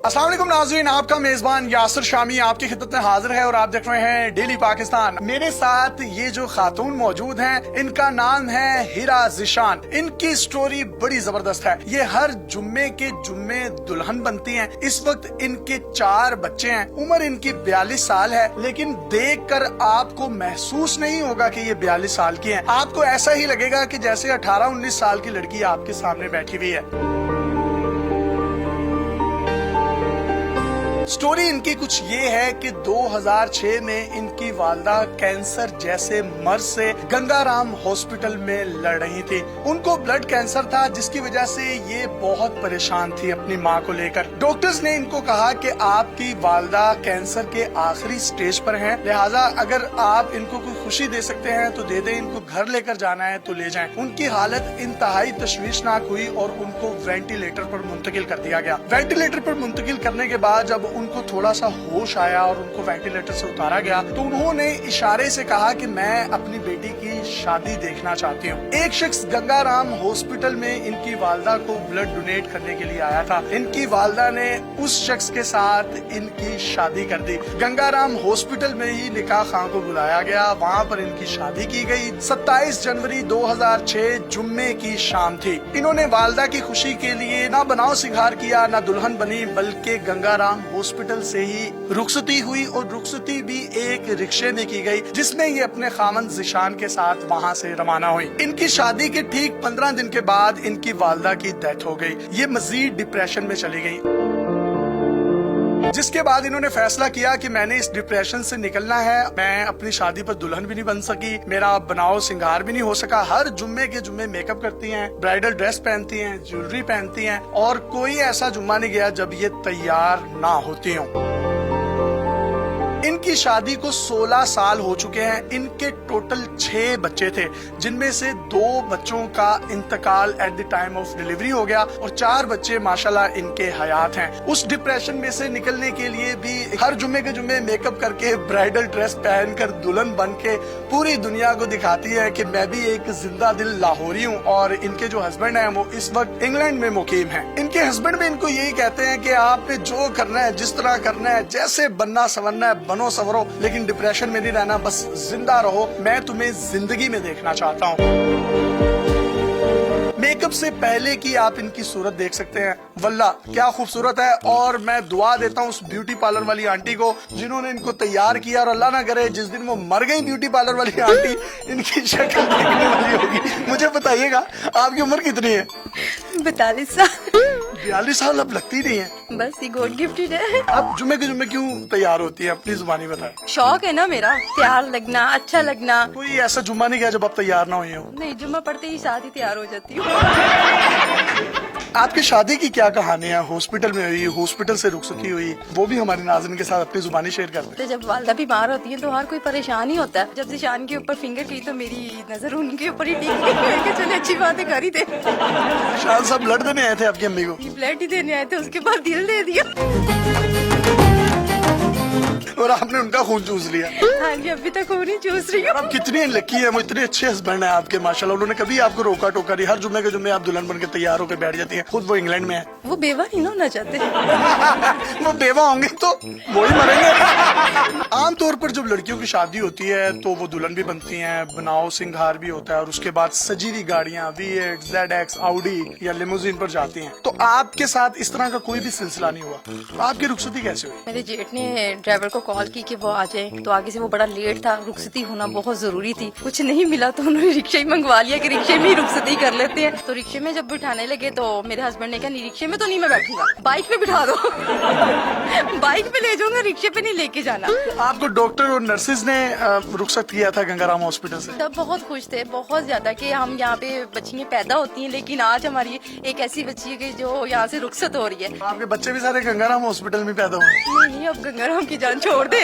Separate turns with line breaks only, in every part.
अस्सलाम वालेकुम नाज़रीन, आपका मेजबान यासिर शामी आपकी खिदमत में हाजिर है और आप देख रहे हैं डेली पाकिस्तान। मेरे साथ ये जो खातून मौजूद हैं, इनका नाम है हिरा ज़िशान। इनकी स्टोरी बड़ी जबरदस्त है। ये हर जुम्मे के जुम्मे दुल्हन बनती हैं। इस वक्त इनके 4 बच्चे हैं। उम्र इनकी 42 साल है, लेकिन देखकर आपको महसूस नहीं होगा कि ये 42 साल की हैं। आपको ऐसा ही लगेगा कि जैसे 18-19 साल की लड़की आपके सामने बैठी हुई है। स्टोरी इनकी कुछ ये है कि 2006 में इनकी वालदा कैंसर जैसे मर्ज से गंगाराम हॉस्पिटल में लड़ रही थी। उनको ब्लड कैंसर था, जिसकी वजह से ये बहुत परेशान थी अपनी माँ को लेकर। डॉक्टर्स ने इनको कहा कि आपकी वालदा कैंसर के आखिरी स्टेज पर हैं, लिहाजा अगर आप इनको कोई खुशी दे सकते हैं तो दे दें, इनको घर लेकर जाना है तो ले जाएं। उनकी हालत इंतहाई तशवीशनाक हुई और उनको वेंटिलेटर पर मुंतकिल कर दिया गया। वेंटिलेटर पर मुंतकिल करने के बाद जब उनको थोड़ा सा होश आया और उनको वेंटिलेटर से उतारा गया तो उन्होंने इशारे से कहा कि मैं अपनी बेटी की शादी देखना चाहती हूँ। एक शख्स गंगाराम हॉस्पिटल में इनकी वालदा को ब्लड डोनेट करने के लिए आया था। इनकी वालदा ने उस शख्स के साथ इनकी शादी कर दी। गंगाराम हॉस्पिटल में ही निकाह खां को बुलाया गया, वहाँ पर इनकी शादी की गई। 27 जनवरी 2006 जुम्मे की शाम थी। इन्होंने वालदा की खुशी के लिए ना बनाव सिंगार किया, ना दुल्हन बनी, बल्कि गंगाराम हॉस्पिटल से ही रुखसती हुई और रुखसती भी एक रिक्शे में की गई, जिसमें ये अपने खामन ज़िशान के साथ वहाँ से रवाना हुई। इनकी शादी के ठीक 15 दिन के बाद इनकी वालदा की डेथ हो गई। ये मजीद डिप्रेशन में चली गई, जिसके बाद इन्होंने फैसला किया कि मैंने इस डिप्रेशन से निकलना है। मैं अपनी शादी पर दुल्हन भी नहीं बन सकी, मेरा बनाव सिंगार भी नहीं हो सका। हर जुम्मे के जुम्मे मेकअप करती हैं, ब्राइडल ड्रेस पहनती हैं, ज्वेलरी पहनती हैं, और कोई ऐसा जुम्मा नहीं गया जब ये तैयार ना होती हों। इनकी शादी को 16 साल हो चुके हैं। इनके टोटल 6 बच्चे थे, जिनमें से 2 बच्चों का इंतकाल at the time of delivery हो गया और 4 बच्चे माशाल्लाह इनके हयात हैं। उस डिप्रेशन में से निकलने के लिए भी हर जुम्मे के जुम्मे मेकअप करके, ब्राइडल ड्रेस पहनकर, दुल्हन बन के पूरी दुनिया को दिखाती है कि मैं भी एक जिंदा दिल लाहौरी हूँ। और इनके जो हस्बैंड हैं वो इस वक्त इंग्लैंड में मुकीम हैं। इनके हस्बैंड भी इनको यही कहते हैं कि आपने जो करना है, जिस तरह करना है, जैसे बनना संवरना है बनो सवरो, लेकिन डिप्रेशन में नहीं रहना, बस जिंदा रहो। मैं तुम्हें जिंदगी में देखना चाहता हूँ। मेकअप से पहले की आप इनकी सूरत देख सकते हैं, वल्ला क्या खूबसूरत है। और मैं दुआ देता हूँ उस ब्यूटी पार्लर वाली आंटी को जिन्होंने इनको तैयार किया, और अल्लाह ना करे जिस दिन वो मर गई ब्यूटी पार्लर वाली आंटी, इनकी शक्ल देखने वाली होगी। मुझे बताइएगा आपकी उम्र कितनी है?
42 साल।
42 साल अब लगती नहीं है।
बस ये गॉड गिफ्टेड है।
अब जुम्मे के जुम्मे क्यों तैयार होती है? अपनी जुबानी बताएं।
शौक है ना मेरा, तैयार लगना, अच्छा लगना।
कोई ऐसा जुम्मा नहीं गया जब आप तैयार ना हुई हो?
नहीं, जुम्मा पढ़ते ही साथ ही तैयार हो जाती हूँ।
आपकी शादी की क्या कहानी है? हॉस्पिटल में हुई, हॉस्पिटल से रुखसती हुई, वो भी हमारे नाज़रीन के साथ अपनी जुबानी शेयर करते हैं।
तो जब वालदा बीमार होती है तो हर कोई परेशान ही होता है। जब ज़िशान के ऊपर फिंगर की तो मेरी नजर उनके ऊपर ही टिकी। चले अच्छी बात है, कर ही दे।
शायद सब ब्लड देने आए थे आपकी अम्मी को?
ब्लड ही देने आए थे, उसके बाद दिल दे दिया।
और आपने उनका खून चूस लिया?
हाँ जी, अभी तक खून ही चूस रही हूँ।
आप कितनी लकी है, वो इतने अच्छे हस्बैंड हैं आपके माशाल्लाह। उन्होंने कभी आपको रोका टोका नहीं, हर जुम्मे के जुम्मे आप दुल्हन बन के तैयार होकर बैठ जाती हैं। खुद वो इंग्लैंड में है।
वो बेवा नहीं ना होना चाहते।
वो बेवा होंगे तो वो ही मरेंगे। आमतौर पर जब लड़कियों की शादी होती है तो वो दुल्हन भी बनती हैं, बनाव सिंगार भी होता है, और उसके बाद सजी हुई गाड़ियाँ V8, ZX, Audi या लिमोजिन पर जाती हैं। तो आपके साथ इस तरह का कोई भी सिलसिला नहीं हुआ? तो आपकी रुखसती कैसे हुई?
मेरे जेठ ने ड्राइवर को कॉल की कि वो आ जाए, तो आगे से वो बड़ा लेट था। रुखसती होना बहुत जरूरी थी, कुछ नहीं मिला तो उन्होंने रिक्शा ही मंगवा लिया कि रिक्शे में ही रुखसती कर लेते हैं। तो रिक्शे में जब बिठाने लगे तो मेरे हस्बैंड ने कहा नहीं, रिक्शे में तो नहीं मैं बैठूंगा, बाइक पे बिठा दो। बाइक पे ले जाऊंगा, रिक्शे पे नहीं लेके जाना।
तो आपको डॉक्टर और नर्सेज ने रुखसत किया था गंगाराम हॉस्पिटल से?
तब बहुत खुश थे, बहुत ज्यादा, कि हम यहाँ पे बच्चियां पैदा होती हैं, लेकिन आज हमारी एक ऐसी बच्ची है कि जो यहाँ से रुखसत हो रही है।
आपके बच्चे भी सारे गंगाराम हॉस्पिटल में पैदा हुए?
नहीं, अब गंगाराम की जान छोड़ दे।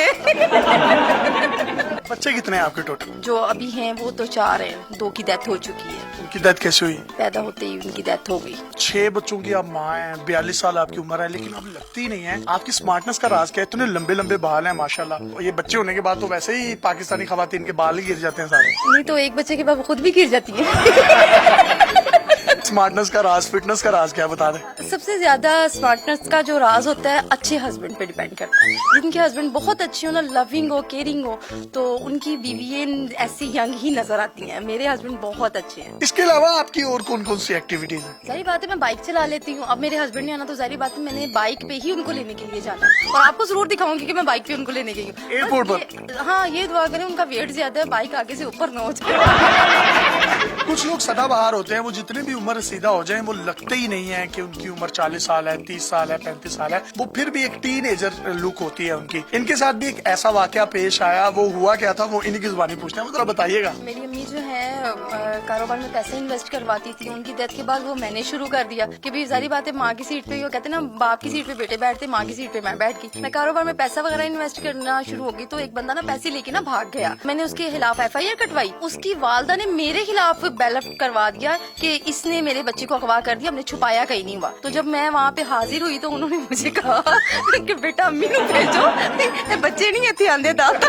बच्चे कितने हैं आपके टोटल?
जो अभी हैं वो तो 4 हैं, 2 की डेथ हो चुकी है।
उनकी डेथ कैसे हुई?
पैदा होते ही उनकी डेथ हो गई।
6 बच्चों की आप माँ हैं, 42 साल आपकी उम्र है, लेकिन आप लगती नहीं है। आपकी स्मार्टनेस का राज क्या है? इतने लंबे लंबे बाल हैं माशाल्लाह। और ये बच्चे होने के बाद तो वैसे ही पाकिस्तानी खवातीन के बाल ही गिर जाते हैं सारे।
नहीं तो एक बच्चे के बाद वो खुद भी गिर जाती है।
स्मार्टनेस का राज, फिटनेस का राज क्या है, बता दें।
सबसे ज्यादा स्मार्टनेस का जो राज होता है अच्छे हस्बैंड पे डिपेंड करता है। जिनके हस्बैंड बहुत अच्छे हो ना, लविंग हो, केयरिंग हो, तो उनकी बीवियां ऐसी यंग ही नजर आती हैं। मेरे हस्बैंड बहुत अच्छे हैं।
इसके अलावा आपकी और कौन कौन सी एक्टिविटीज है?
जाहिर बात है मैं बाइक चला लेती हूँ। अब मेरे हस्बैंड ने आना तो जाहिर बात है मैंने बाइक पे ही उनको लेने के लिए जाना है, और आपको जरूर दिखाऊंगी कि मैं बाइक पे उनको लेने गई हूँ
एयरपोर्ट
पर। हाँ, ये दुआ करें उनका वेट ज्यादा है, बाइक आगे से ऊपर न हो जाए।
कुछ लोग सदाबहार होते हैं, वो जितने भी उम्र सीधा हो जाएं वो लगते ही नहीं है कि उनकी उम्र 40 साल है, 30 साल है, 35 साल है, वो फिर भी एक टीनेजर लुक होती है उनकी। इनके साथ भी एक ऐसा वाकया पेश आया, वो हुआ क्या था, वो इन्हीं की जुबानी पूछते हैं, वो जरा बताइएगा।
मेरी अम्मी जो है कारोबार में पैसे इन्वेस्ट करवाती थी। उनकी डेथ के बाद वो मैंने शुरू कर दिया कि भी सारी बात है, माँ की सीट पे, वो कहते हैं ना बाप की सीट पे बेटे बैठते, माँ की सीट पे मैं बैठ गई। मैं कारोबार में पैसा वगैरह इन्वेस्ट करना शुरू हो गई तो एक बंदा ना पैसे लेके ना भाग गया। मैंने उसके खिलाफ FIR कटवाई। उसकी वालदा ने मेरे खिलाफ बैलअप करवा दिया कि इसने मेरे बच्चे को अगवा कर दिया, हमने छुपाया कहीं नहीं हुआ। तो जब मैं वहाँ पे हाजिर हुई तो उन्होंने मुझे कहा कि बेटा अम्मी को भेजो, बच्चे नहीं इतने आंदे दांत।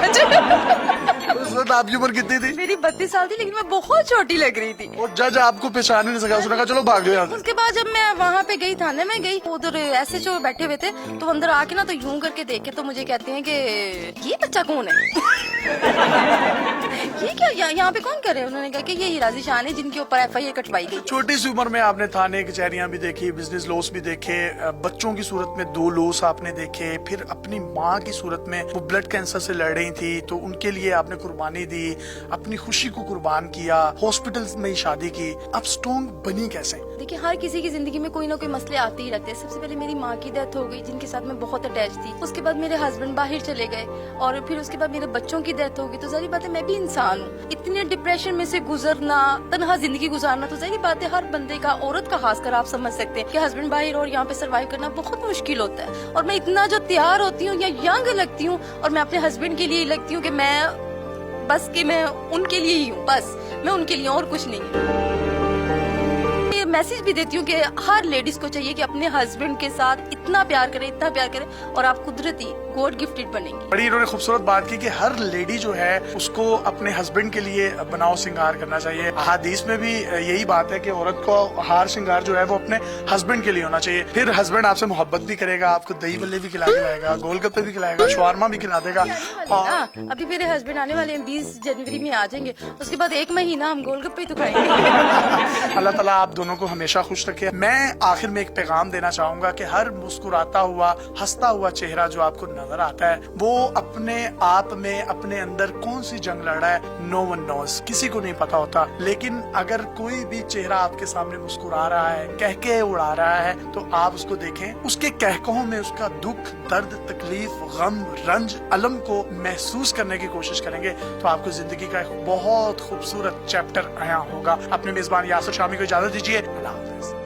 उस वक्त आपकी उम्र कितनी थी?
मेरी 32 साल थी, लेकिन मैं बहुत छोटी लग रही थी।
और जज आपको पहचान ही नहीं सका, उसने कहा चलो भाग जाओ यहाँ से।
उसके बाद जब मैं वहाँ पे गई, थाने में गई, उधर SHO बैठे हुए थे, तो अंदर आके ना तो यूं करके देखे तो मुझे कहते हैं कि ये बच्चा कौन है? ये क्या यहाँ पे कौन कर रहे हैं? उन्होंने कहा कि ये हिराजी शान है जिनके ऊपर FIR कटवाई गई।
छोटी सी उम्र में आपने थाने कचहरियां भी देखी, बिजनेस लॉस भी देखे, बच्चों की सूरत में 2 लॉस आपने देखे, फिर अपनी माँ की सूरत में वो ब्लड कैंसर से लड़ रही थी तो उनके लिए आपने कुर्बानी दी, अपनी खुशी को कुर्बान किया, हॉस्पिटल में ही शादी की। अब स्ट्रॉन्ग बनी कैसे?
देखिए, हर किसी की जिंदगी में कोई ना कोई मसले आते ही रहते हैं। सबसे पहले मेरी माँ की डेथ हो गई, जिनके साथ मैं बहुत अटैच थी। उसके बाद मेरे हस्बैंड बाहर चले गए, और फिर उसके बाद मेरे बच्चों की डेथ हो गई। तो जाहिर बात है मैं भी इंसान हूँ। इतने डिप्रेशन में से गुजरना, तन्हा जिंदगी गुजारना, तो जाहिर बात है हर बंदे का, औरत का खासकर आप समझ सकते हैं कि हस्बैंड बाहर और यहाँ पे सर्वाइव करना बहुत मुश्किल होता है। और मैं इतना जो तैयार होती हूँ या यंग लगती हूँ, और मैं अपने हस्बैंड के लिए ही लगती हूँ कि मैं उनके लिए ही हूँ, बस मैं उनके लिए, और कुछ नहीं है। ये मैसेज भी देती हूँ कि हर लेडीज को चाहिए कि अपने हस्बैंड के साथ इतना प्यार करें, इतना प्यार करें, और आप कुदरती गॉड गिफ्टेड बनेंगी।
बड़ी इन्होंने खूबसूरत बात की कि हर लेडी जो है उसको अपने हस्बैंड के लिए बनाव श्रृंगार करना चाहिए। अहादीस में भी यही बात है कि औरत को हार श्रृंगार जो है वो अपने हस्बैंड के लिए होना चाहिए। फिर हस्बैंड आपसे मोहब्बत भी करेगा, आपको दही बल्ले भी खिला के लाएगा, गोलगप्पे भी खिलाएगा, शवारमा भी खिला देगा।
अभी मेरे हस्बैंड आने वाले हैं, 20 जनवरी में आ जाएंगे। उसके बाद 1 महीना हम गोलगप्पे ही तो खाएंगे।
अल्लाह ताला आप दोनों को हमेशा खुश रखे। मैं आखिर में एक पैगाम देना चाहूंगा कि हर मुस्कुराता हुआ, हंसता हुआ चेहरा जो आपको नजर आता है वो अपने आप में अपने अंदर कौन सी जंग लड़ रहा है, नो वन नोज, किसी को नहीं पता होता। लेकिन अगर कोई भी चेहरा आपके सामने मुस्कुरा रहा है, कहके उड़ा रहा है, तो आप उसको देखें, उसके कहकों में उसका दुख, दर्द, तकलीफ, गम, रंज, अलम को महसूस करने की कोशिश करेंगे तो आपको जिंदगी का एक बहुत खूबसूरत चैप्टर आया होगा। अपने मेजबान यासिर शामी को इजाजत दीजिए। अल्लाह हाफ़िज़।